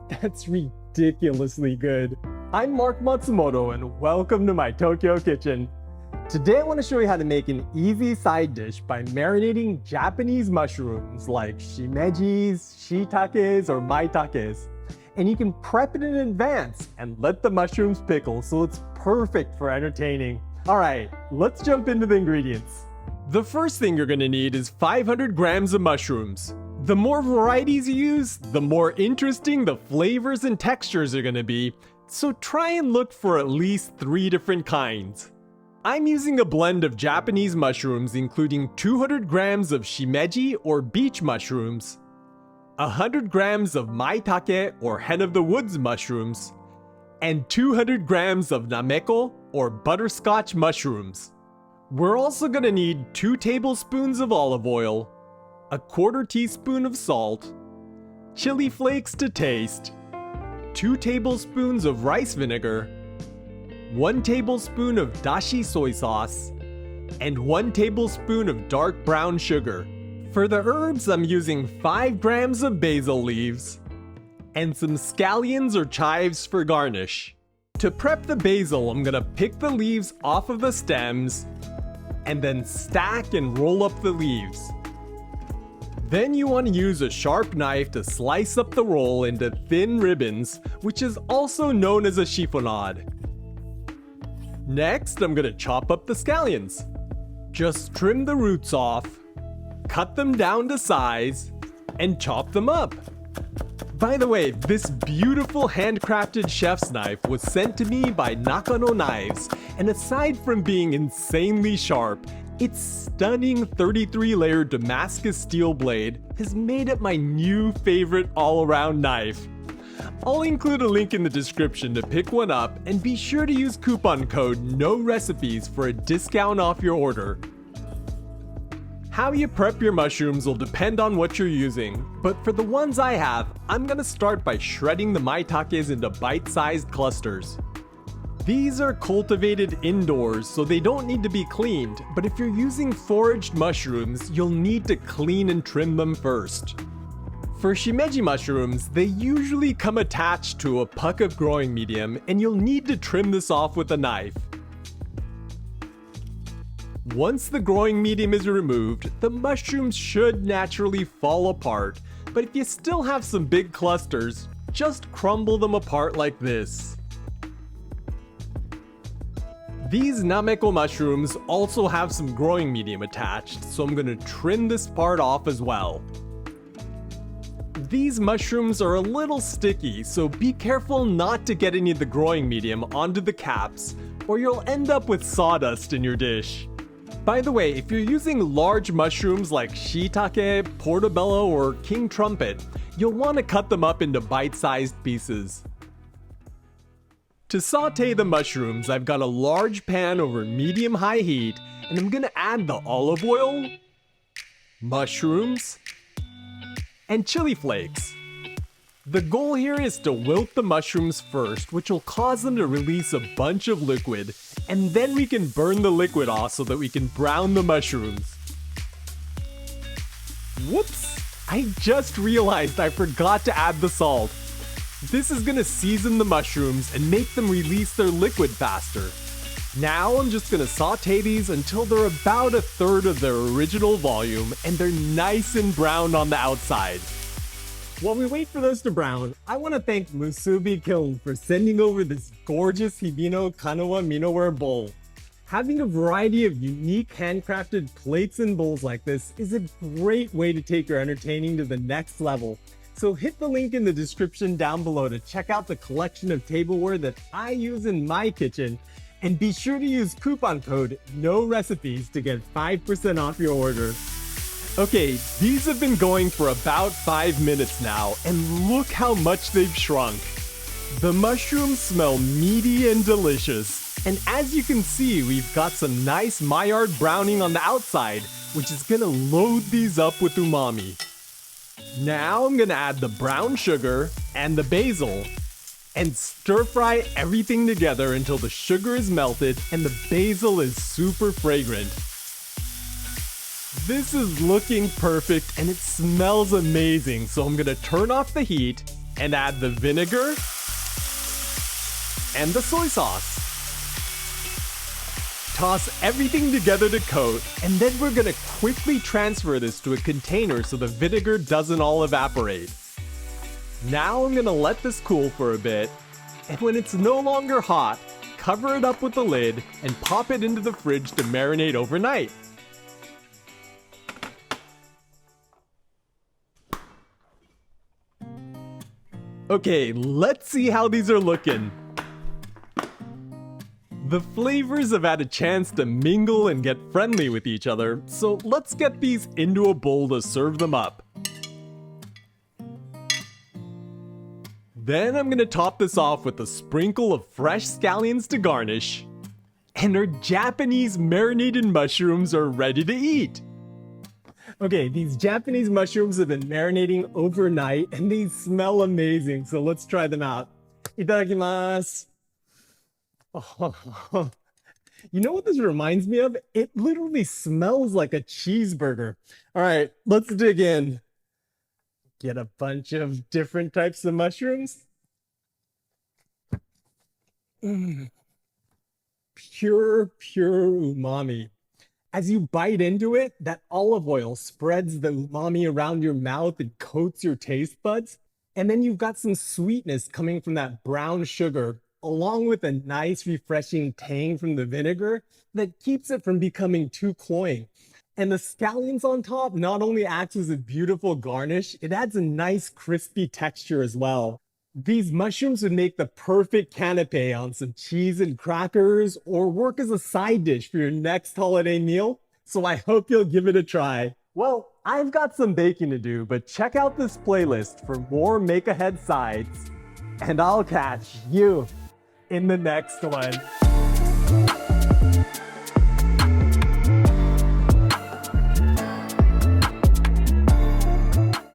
That's ridiculously good. I'm Mark Matsumoto and welcome to my Tokyo kitchen. Today I want to show you how to make an easy side dish by marinating Japanese mushrooms like Shimejis, Shiitakes, or maitakes. And you can prep it in advance and let the mushrooms pickle so it's perfect for entertaining. Alright, let's jump into the ingredients. The first thing you're going to need is 500 grams of mushrooms. The more varieties you use, the more interesting the flavors and textures are going to be, so try and look for at least 3 different kinds. I'm using a blend of Japanese mushrooms including 200 grams of shimeji or beach mushrooms, 100 grams of maitake or hen of the woods mushrooms, and 200 grams of nameko or butterscotch mushrooms. We're also going to need 2 tablespoons of olive oil, a 1/4 teaspoon of salt, chili flakes to taste, 2 tablespoons of rice vinegar, 1 tablespoon of dashi soy sauce, and 1 tablespoon of dark brown sugar. For the herbs, I'm using 5 grams of basil leaves and some scallions or chives for garnish. To prep the basil, I'm gonna pick the leaves off of the stems and then stack and roll up the leaves. Then you want to use a sharp knife to slice up the roll into thin ribbons, which is also known as a chiffonade. Next, I'm going to chop up the scallions. Just trim the roots off, cut them down to size, and chop them up. By the way, this beautiful handcrafted chef's knife was sent to me by Nakano Knives, and aside from being insanely sharp, its stunning 33-layer Damascus steel blade has made it my new favorite all-around knife. I'll include a link in the description to pick one up, and be sure to use coupon code NORECIPES for a discount off your order. How you prep your mushrooms will depend on what you're using, but for the ones I have, I'm gonna start by shredding the maitakes into bite-sized clusters. These are cultivated indoors, so they don't need to be cleaned, but if you're using foraged mushrooms, you'll need to clean and trim them first. For shimeji mushrooms, they usually come attached to a puck of growing medium, and you'll need to trim this off with a knife. Once the growing medium is removed, the mushrooms should naturally fall apart, but if you still have some big clusters, just crumble them apart like this. These nameko mushrooms also have some growing medium attached, so I'm going to trim this part off as well. These mushrooms are a little sticky, so be careful not to get any of the growing medium onto the caps, or you'll end up with sawdust in your dish. By the way, if you're using large mushrooms like shiitake, portobello, or king trumpet, you'll want to cut them up into bite-sized pieces. To saute the mushrooms, I've got a large pan over medium-high heat, and I'm gonna add the olive oil, mushrooms, and chili flakes. The goal here is to wilt the mushrooms first, which will cause them to release a bunch of liquid, and then we can burn the liquid off so that we can brown the mushrooms. Whoops! I just realized I forgot to add the salt. This is gonna season the mushrooms and make them release their liquid faster. Now I'm just gonna saute these until they're about 1/3 of their original volume and they're nice and brown on the outside. While we wait for those to brown, I want to thank Musubi Kiln for sending over this gorgeous Hibino Kanawa Minoware bowl. Having a variety of unique handcrafted plates and bowls like this is a great way to take your entertaining to the next level. So hit the link in the description down below to check out the collection of tableware that I use in my kitchen, and be sure to use coupon code NORECIPES to get 5% off your order. Okay, these have been going for about 5 minutes now, and look how much they've shrunk. The mushrooms smell meaty and delicious, and as you can see, we've got some nice Maillard browning on the outside, which is gonna load these up with umami. Now I'm gonna add the brown sugar and the basil, and stir fry everything together until the sugar is melted and the basil is super fragrant. This is looking perfect and it smells amazing, so I'm gonna turn off the heat and add the vinegar and the soy sauce. Toss everything together to coat, and then we're gonna quickly transfer this to a container so the vinegar doesn't all evaporate. Now I'm gonna let this cool for a bit, and when it's no longer hot, cover it up with the lid and pop it into the fridge to marinate overnight. Okay, let's see how these are looking. The flavors have had a chance to mingle and get friendly with each other, so let's get these into a bowl to serve them up. Then I'm gonna top this off with a sprinkle of fresh scallions to garnish. And our Japanese marinated mushrooms are ready to eat. Okay, these Japanese mushrooms have been marinating overnight and they smell amazing, so let's try them out. Itadakimasu. Oh, you know what this reminds me of? It literally smells like a cheeseburger. All right, let's dig in. Get a bunch of different types of mushrooms. Pure umami. As you bite into it, that olive oil spreads the umami around your mouth and coats your taste buds. And then you've got some sweetness coming from that brown sugar, along with a nice refreshing tang from the vinegar that keeps it from becoming too cloying. And the scallions on top not only acts as a beautiful garnish, it adds a nice crispy texture as well. These mushrooms would make the perfect canapé on some cheese and crackers, or work as a side dish for your next holiday meal. So I hope you'll give it a try. Well, I've got some baking to do, but check out this playlist for more make-ahead sides. And I'll catch you in the next one.